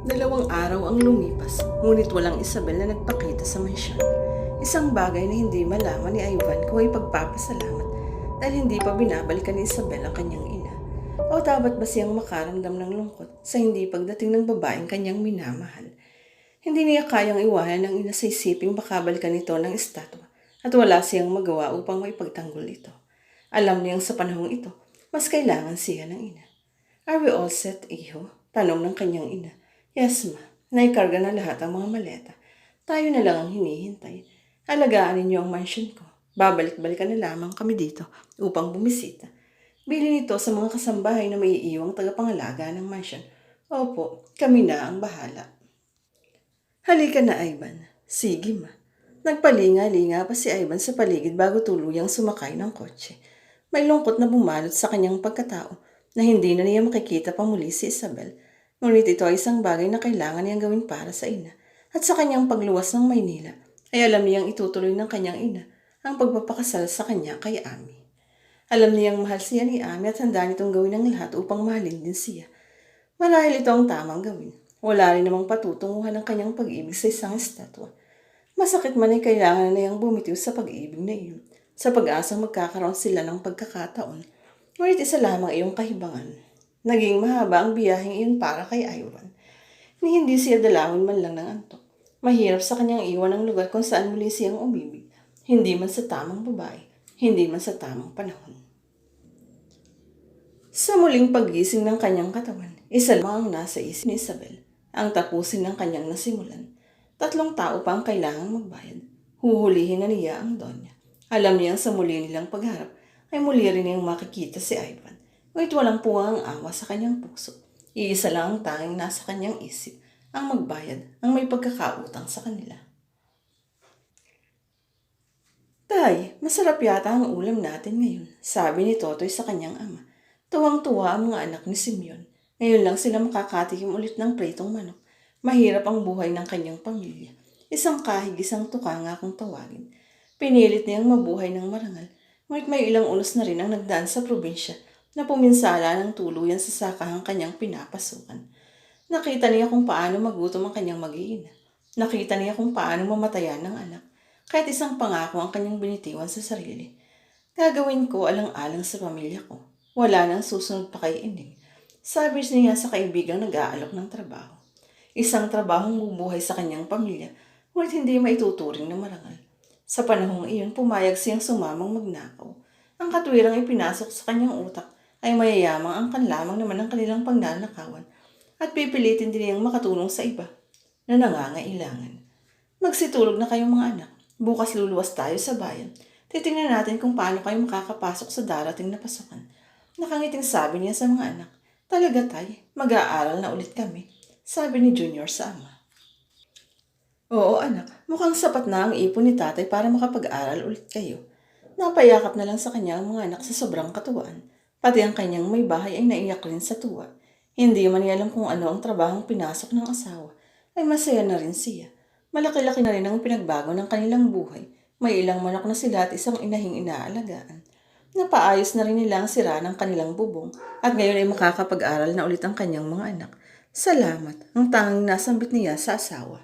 2 araw ang lumipas, ngunit walang Isabel na nagpakita sa mansyon. Isang bagay na hindi malaman ni Ivan kung ay pagpapasalamat dahil hindi pa binabalikan ni Isabel ang kanyang ina. O dapat ba siyang makaramdam ng lungkot sa hindi pagdating ng babaeng kanyang minamahal? Hindi niya kayang iwanan ng ina sa isiping makabalikan ito ng estatwa at wala siyang magawa upang maipagtanggol ito. Alam niyang sa panahong ito, mas kailangan siya ng ina. "Are we all set, iho?" Tanong ng kanyang ina. "Yes, ma. Naikarga na lahat ang mga maleta. Tayo na lang ang hinihintay. Alagaan ninyo ang mansion ko. Babalik-balikan na lamang kami dito upang bumisita. Bilin ito sa mga kasambahay na may iiwang tagapangalaga ng mansion. Opo, kami na ang bahala." "Halika na, Ivan." "Sige, ma." Nagpalinga-linga pa si Ivan sa paligid bago tuluyang sumakay ng kotse. May lungkot na bumalot sa kanyang pagkatao na hindi na niya makikita pa muli si Isabel. Ngunit ito ay isang bagay na kailangan niyang gawin para sa ina. At sa kanyang pagluwas ng Maynila, ay alam niyang itutuloy ng kanyang ina ang pagpapakasal sa kanya kay Ami. Alam niyang mahal siya ni Ami at handa nitong gawin ang lahat upang mahalin din siya. Marahil ito ang tamang gawin. Wala rin namang patutunguhan ng kanyang pag-ibig sa isang estatwa. Masakit man ay kailangan na niyang bumitiw sa pag-ibig na iyon, sa pag-asang magkakaroon sila ng pagkakataon. Ngunit isa lamang iyong kahibangan. Naging mahaba ang biyaheng iyon para kay Ivan. Ni hindi siya dalawin man lang ng antok. Mahirap sa kanyang iwan ang lugar kung saan muli siyang umibig. Hindi man sa tamang babae, hindi man sa tamang panahon. Sa muling paggising ng kanyang katawan, isa lamang ang nasa isip ni Isabel, ang tapusin ng kanyang nasimulan. 3 tao pa ang kailangang magbayad. Huhulihin na niya ang Donya. Alam niyang sa muli nilang pagharap ay muli rin niyang makikita si Ivan. Ngunit walang puwang ang awa sa kanyang puso. Iisa lang ang tanging nasa kanyang isip, ang magbayad, ang may pagkakautang sa kanila. "Tay, masarap yata ang ulam natin ngayon," sabi ni Totoy sa kanyang ama. Tuwang-tuwa ang mga anak ni Simeon. Ngayon lang sila makakatikim ulit ng pritong manok. Mahirap ang buhay ng kanyang pamilya. Isang kahig-isang tuka nga kung tawagin. Pinilit niyang mabuhay ng marangal, ngunit may ilang unos na rin ang nagdaan sa probinsya na puminsala ng tuluyan sa sakahang kanyang pinapasukan. Nakita niya kung paano magutom ang kanyang mag-iina. Nakita niya kung paano mamatayan ng anak. Kahit isang pangako ang kanyang binitiwan sa sarili. "Gagawin ko alang-alang sa pamilya ko. Wala nang susunod pa kay Ining." Sabi niya sa kaibigang nag-aalok ng trabaho. Isang trabahong bubuhay sa kanyang pamilya, ngunit hindi maituturing na marangal. Sa panahong iyon, pumayag siyang sumamang magnakaw. Ang katwirang ipinasok sa kanyang utak ay mayayamang ang kanlamang naman ang kanilang pagnanakawan at pipilitin din niyang makatulong sa iba na nangangailangan. "Magsitulog na kayong mga anak. Bukas luluwas tayo sa bayan. Titingnan natin kung paano kayo makakapasok sa darating na pasukan." Nakangiting sabi niya sa mga anak. "Talaga, tay, mag-aaral na ulit kami," sabi ni Junior sa ama. "Oo, anak, mukhang sapat na ang ipon ni tatay para makapag-aral ulit kayo." Napayakap na lang sa kanya ang mga anak sa sobrang katuwaan. Pati ang kanyang may bahay ay naiyak rin sa tuwa. Hindi man niya alam kung ano ang trabahong pinasok ng asawa, ay masaya na rin siya. Malaki-laki na rin ang pinagbago ng kanilang buhay. May ilang manok na sila at isang inahing inaalagaan. Napaayos na rin nila ang sira ng kanilang bubong at ngayon ay makakapag-aral na ulit ang kanyang mga anak. Salamat, ang tanging nasambit niya sa asawa.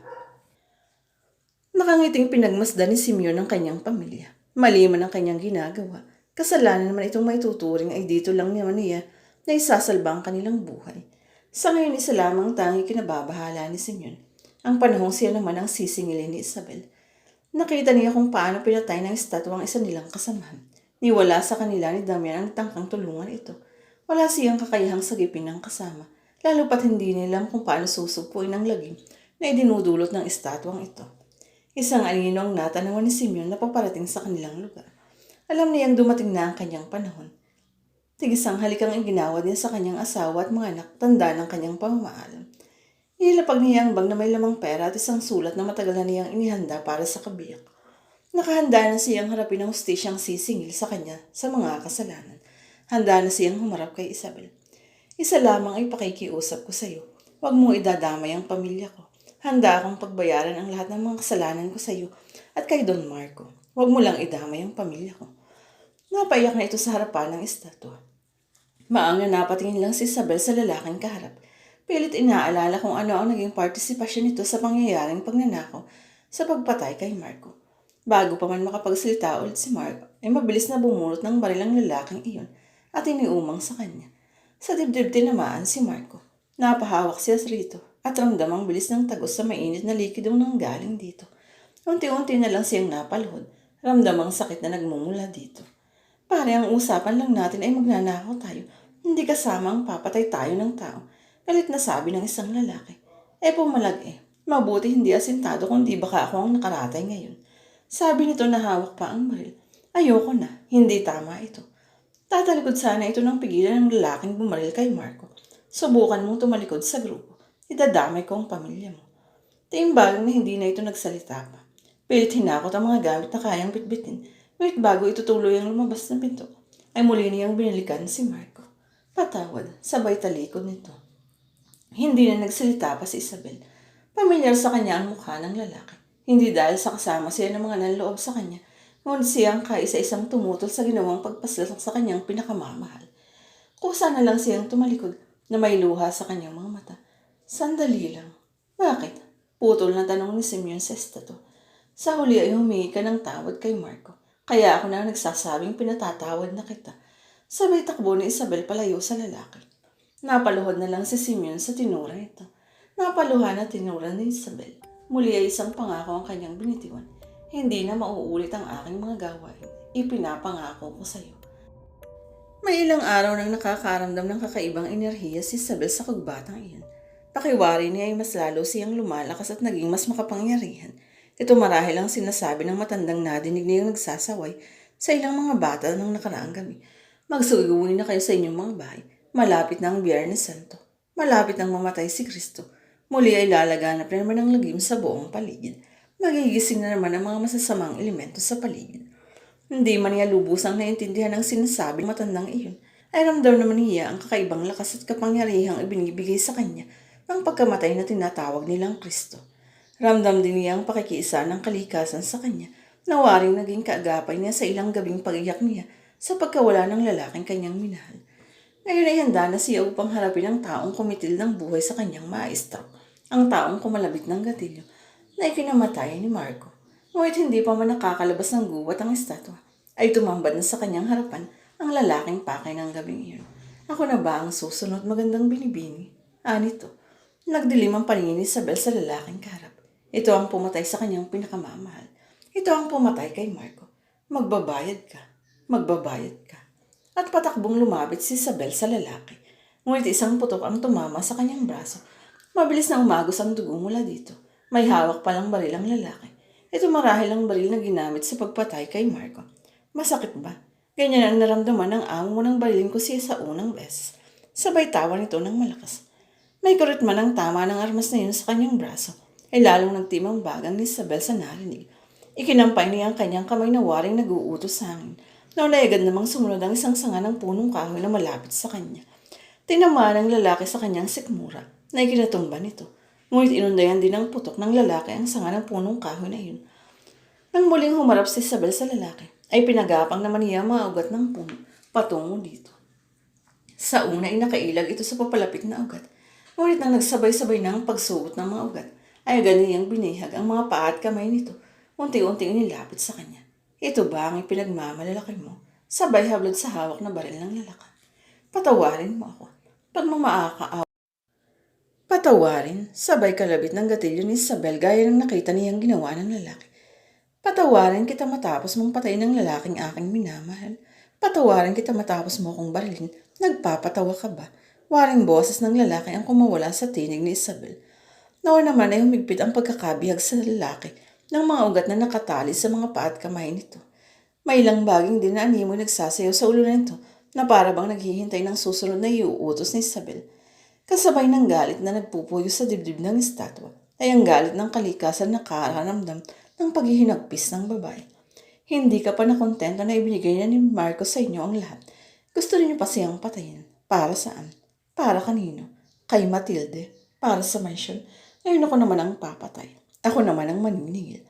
Nakangiting pinagmasdan ni Simeon ang kanyang pamilya. Mali man ang kanyang ginagawa. Kasalanan naman itong maituturing ay dito lang naman niya na isasalba ang kanilang buhay. Sa ngayon isa lamang tangi kinababahala ni Simeon. Ang panahong siya naman ang sisingilin ni Isabel. Nakita niya kung paano pinatay ng estatwa ang isa nilang kasamahan. Niwala sa kanila ni Damian ang tangkang tulungan ito. Wala siyang kakayahang sagipin ng kasama, lalo pat hindi nila kung paano susugpuin ang lagim na idinudulot ng estatwang ito. Isang anino ang natanawan ni Simeon na paparating sa kanilang lugar. Alam niyang dumating na ang kanyang panahon. Tigisang halikang iginawa din sa kanyang asawa at mga anak, tanda ng kanyang pamamaalam. Inilapag niya ang bag na may lamang pera at isang sulat na matagal na niyang inihanda para sa kabiyak. Nakahanda na siyang harapin ang hustisyang sisingil sa kanya sa mga kasalanan. Handa na siyang humarap kay Isabel. "Isa lamang ay pakikiusap ko sa iyo. Huwag mong idadamay ang pamilya ko. Handa akong pagbayaran ang lahat ng mga kasalanan ko sa iyo at kay Don Marco. Huwag mo lang idamay ang pamilya ko." Napaiyak na ito sa harapan ng estatwa. Maang na napatingin lang si Isabel sa lalaking kaharap. Pilit inaalala kung ano ang naging partisipasyon nito sa pangyayaring pagnanakaw sa pagpatay kay Marco. Bago pa man makapagsalita ulit si Marco, ay mabilis na bumulot ng baril ang lalaking iyon at iniumang sa kanya. Sa dibdib tinamaan si Marco. Napahawak siya rito at ramdam ang bilis ng tagos sa mainit na likidong nanggaling dito. Unti-unti na lang siyang napaluhod. Ramdam ang sakit na nagmumula dito. Pare, ang usapan lang natin ay magnanakaw tayo. Hindi kasama ang papatay tayo ng tao. Galit na sabi ng isang lalaki. Pumalag eh. Mabuti hindi asintado kundi baka ako ang nakaratay ngayon. Sabi nito na hawak pa ang baril. Ayoko na. Hindi tama ito. Tatalikod sana ito ng pigilan ng lalaking bumaril kay Marco. Subukan mong tumalikod sa grupo. Idadamay ko ang pamilya mo. Tiimbalang na hindi na ito nagsalita pa. Pilit hinakot ang mga gamit na kayang bitbitin. Ngunit bago itutuloy ang lumabas ng pinto, ay muli niyang binalikan si Marco. Patawad, sabay talikod nito. Hindi na nagsalita pa si Isabel. Pamilyar sa kanya ang mukha ng lalaki. Hindi dahil sa kasama siya ng mga nanloob sa kanya, ngunit siyang kaisa-isang tumutol sa ginawang pagpaslasak sa kanyang pinakamamahal. Kusa na lang siyang tumalikod na may luha sa kanyang mga mata. Sandali lang. Bakit? Putol na tanong ni Simeon sa estrato. Sa huli ay humingi ka ng tawad kay Marco. Kaya ako na nagsasabing pinatatawad na kita. Sabay takbo ni Isabel palayo sa lalaki. Napaluhod na lang si Simeon sa tinura nito. Napaluhan na tinura ni Isabel. Muli ay isang pangako ang kanyang binitiwan. Hindi na mauulit ang aking mga gawain. Ipinapangako ko sa iyo. May ilang araw nang nakakaramdam ng kakaibang enerhiya si Isabel sa kagbatang iyon. Pakiwari niya ay mas lalo siyang lumalakas at naging mas makapangyarihan. Ito marahil ang sinasabi ng matandang nadinig niyang nagsasaway sa ilang mga bata ng nakaraang gabi. Magsuguwi na kayo sa inyong mga bahay. Malapit na ang Biyernes Santo. Malapit nang mamatay si Kristo. Muli ay lalaganap na naman ang lagim sa buong paligid. Magigising na naman ang mga masasamang elemento sa paligid. Hindi man niya lubusang naintindihan ang sinasabi ng matandang iyon, ay ramdam naman niya ang kakaibang lakas at kapangyarihang ibinibigay sa kanya ng pagkamatay na tinatawag nilang Kristo. Ramdam din niya ang pakikiisa ng kalikasan sa kanya na waring naging kaagapay niya sa ilang gabing pag-iyak niya sa pagkawala ng lalaking kanyang minahal. Ngayon ay handa na siya upang harapin ang taong kumitil ng buhay sa kanyang maestro, ang taong kumalabit ng gatilyo na ikinamatay ni Marco. Ngunit hindi pa man nakakalabas ng guwat ang estatwa, ay tumambad na sa kanyang harapan ang lalaking pakay ng gabing iyon. Ako na ba ang susunod magandang binibini? Anito, nagdilim ang paningin ni Isabel sa lalaking kaharap. Ito ang pumatay sa kanyang pinakamamahal. Ito ang pumatay kay Marco. Magbabayad ka. Magbabayad ka. At patakbong lumapit si Isabel sa lalaki. Ngunit isang putok ang tumama sa kanyang braso. Mabilis na umagos ang dugo mula dito. May hawak palang baril ang lalaki. Ito marahil ang baril na ginamit sa pagpatay kay Marco. Masakit ba? Ganyan ang naramdaman ng amo mo nang barilin ko siya sa unang beses. Sabay tawa nito ng malakas. May kurit man ang tama ng armas na yun sa kanyang braso, ay lalong nagtimang bagang ni Isabel sa narinig. Ikinampay niya ang kanyang kamay na waring nag-uutos sa hangin. Naunay agad namang sumunod ang isang sanga ng punong kahoy na malapit sa kanya. Tinamaan ng lalaki sa kanyang sikmura na ikinatumba nito. Ngunit inundayan din ng putok ng lalaki ang sanga ng punong kahoy na iyon. Nang muling humarap si Isabel sa lalaki, ay pinagapang naman niya ang mga ugat ng puno patungo dito. Sa una ay nakailag ito sa papalapit na ugat. Ngunit nang nagsabay-sabay na ang pagsuot ng mga ugat, ay agad niyang binihag ang mga paa at kamay nito. Unti-unting inilapit sa kanya. Ito ba ang ipinagmamalalaki mo? Sabay hablad sa hawak na baril ng lalaki. Patawarin mo ako. Pagmamaakaaw. Patawarin, sabay kalabit ng gatilyo ni Isabel gaya ng nakita niyang ginawa ng lalaki. Patawarin kita matapos mong patayin ng lalaking aking minamahal. Patawarin kita matapos mo kong barilin. Nagpapatawa ka ba? Waring boses ng lalaki ang kumawala sa tinig ni Isabel. Noon naman ay humigpit ang pagkakabihag sa lalaki ng mga ugat na nakatali sa mga paa at kamay nito. May ilang baging din na animoy nagsasayaw sa ulo nito na para bang naghihintay ng susunod na iuutos ni Isabel. Kasabay ng galit na nagpupuyo sa dibdib ng estatwa ay ang galit ng kalikasan na nakaramdam ng paghihinagpis ng babae. Hindi ka pa nakontento na ibinigay na ni Marco sa inyo ang lahat. Gusto niyo pa siyang patayin. Para saan? Para kanino? Kay Matilde. Para sa mansyon. Ngayon ako naman ang papatay. Ako naman ang maniningil.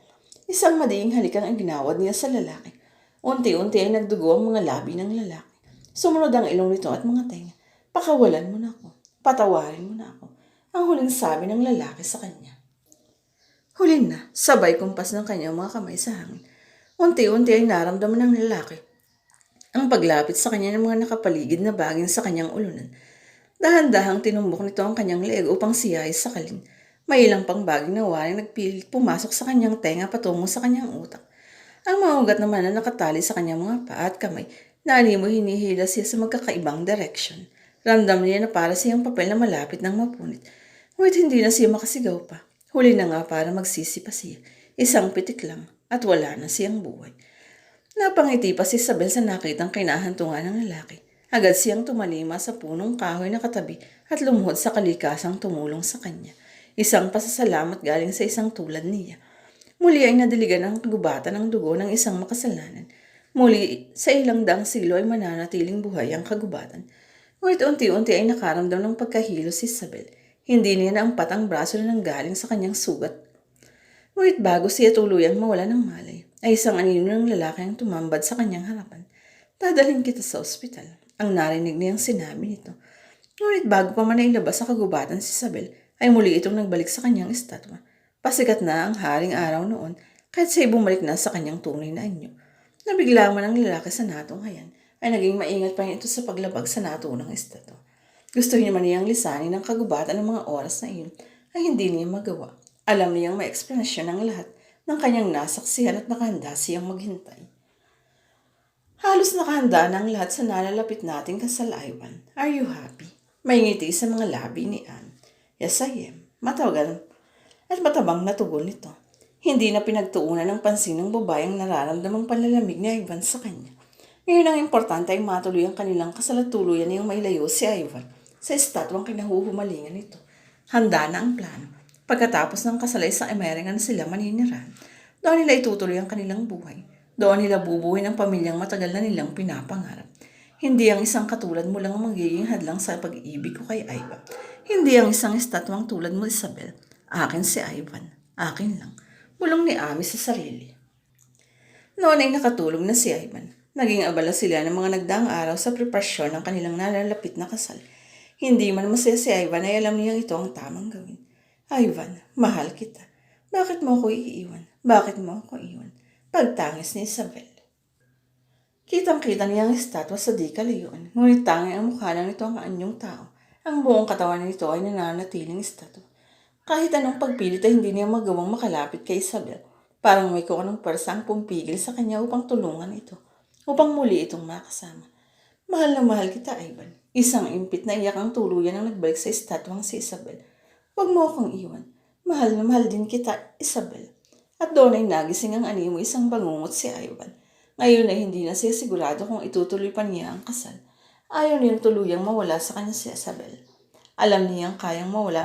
Isang madiing halikan ang ginawad niya sa lalaki. Unti-unti ay nagdugo ang mga labi ng lalaki. Sumunod ang ilong nito at mga tenga. Pakawalan mo na ako. Patawarin mo na ako. ang huling sabi ng lalaki sa kanya. Huli na, sabay kumpas ng kanyang mga kamay sa hangin. Unti-unti ay naramdaman ng lalaki ang paglapit sa kanya ng mga nakapaligid na baging sa kanyang ulunan. Dahan-dahang tinumbok nito ang kanyang leeg upang siya ay sakalin. May ilang pang baging na waring nagpilit pumasok sa kanyang tenga patungo sa kanyang utak. Ang mga ugat naman na nakatali sa kanyang mga paa at kamay, naanimoy hinihila siya sa magkakaibang direksyon. Ramdam niya na para siyang papel na malapit ng mapunit. Ngunit hindi na siya makasigaw pa. Huli na nga para magsisi pa siya. Isang pitik lang at wala na siyang buhay. Napangiti pa si Isabel sa nakitang kinahantungan ng lalaki. Agad siyang tumalima sa punong kahoy na katabi at lumuhod sa kalikasang tumulong sa kanya. Isang pasasalamat galing sa isang tulad niya. Muli ay nadiligan ang kagubatan ng dugo ng isang makasalanan. Muli sa ilang daang siglo ay mananatiling buhay ang kagubatan. Ngunit unti-unti ay nakaramdam ng pagkahilo si Isabel. Hindi niya naampat ang braso na nanggaling sa kanyang sugat. Ngunit bago siya tuluyang mawala ng malay, ay isang anino ng lalaki ang tumambad sa kanyang harapan. Dadalhin kita sa ospital. Ang narinig niyang sinabi nito. Ngunit bago pa man nailabas sa kagubatan si Isabel, ay muli itong nagbalik sa kanyang estatwa. Pasikat na ang haring araw noon, kahit siya'y bumalik na sa kanyang tunay na anyo. Nabigla man ang lalaki sa natunghayan, ay naging maingat pa ito sa paglabag sa natunang estatwa. Gusto niya man niyang lisanin ang kagubatan ng mga oras na iyon, ay hindi niya magawa. Alam niyang may eksplanasyon ng lahat ng kanyang nasaksihan at nakahanda siyang maghintay. Halos nakahanda na ang lahat sa nalalapit nating kasal, Ivan. Are you happy? May ngiti sa mga labi ni Anne. Yes, I am. Matawagan at matabang na tugon nito. Hindi na pinagtuunan ng pansin ng babae ang nararamdamang panlalamig ni Ivan sa kanya. Ngayon ang importante ay matuloy ang kanilang kasal at tuluyan niyang mailayo si Ivan sa estatwang kinahuhumalingan nito. Handa na ang plano. Pagkatapos ng kasal ay sa Amerika na sila maninirahan. Doon nila itutuloy ang kanilang buhay. Doon nila bubuhay ng pamilyang matagal na nilang pinapangarap. Hindi ang isang katulad mo lang ang magiging hadlang sa pag-ibig ko kay Ivan. Hindi ang isang estatwang tulad mo, Isabel. Akin si Ivan. Akin lang. Bulong ni Ami sa sarili. Noon ay nakatulog na si Ivan. Naging abala sila ng mga nagdaang araw sa preparasyon ng kanilang nalalapit na kasal. Hindi man masaya si Ivan ay alam niyang ito ang tamang gawin. Ivan, mahal kita. Bakit mo ako iiwan? Bakit mo ako iiwan? Pagtangis ni Isabel. Kitang-kita niya ang estatwa sa di kalayuan, ngunit tanging ang mukha lang nito ang anyong tao. Ang buong katawan nito ay nananatiling estatwa. Kahit anong pagpilit ay hindi niya magawang makalapit kay Isabel. Parang may kung anong pwersa ang pumpigil sa kanya upang tulungan ito, upang muli itong makasama. Mahal na mahal kita, Ivan. Isang impit na iyak ang tuluyan ang nagbalik sa estatwang si Isabel. Huwag mo akong iwan. Mahal na mahal din kita, Isabel. At doon ay nagising ang animo isang bangungot si Ivan. Ngayon ay hindi na siya sigurado kung itutuloy pa niya ang kasal. Ayaw niyang tuluyang mawala sa kanya si Isabel. Alam niyang kayang mawala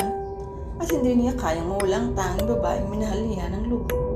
at hindi niya kayang mawala ang tanging babaeng minahal niya ng lubos.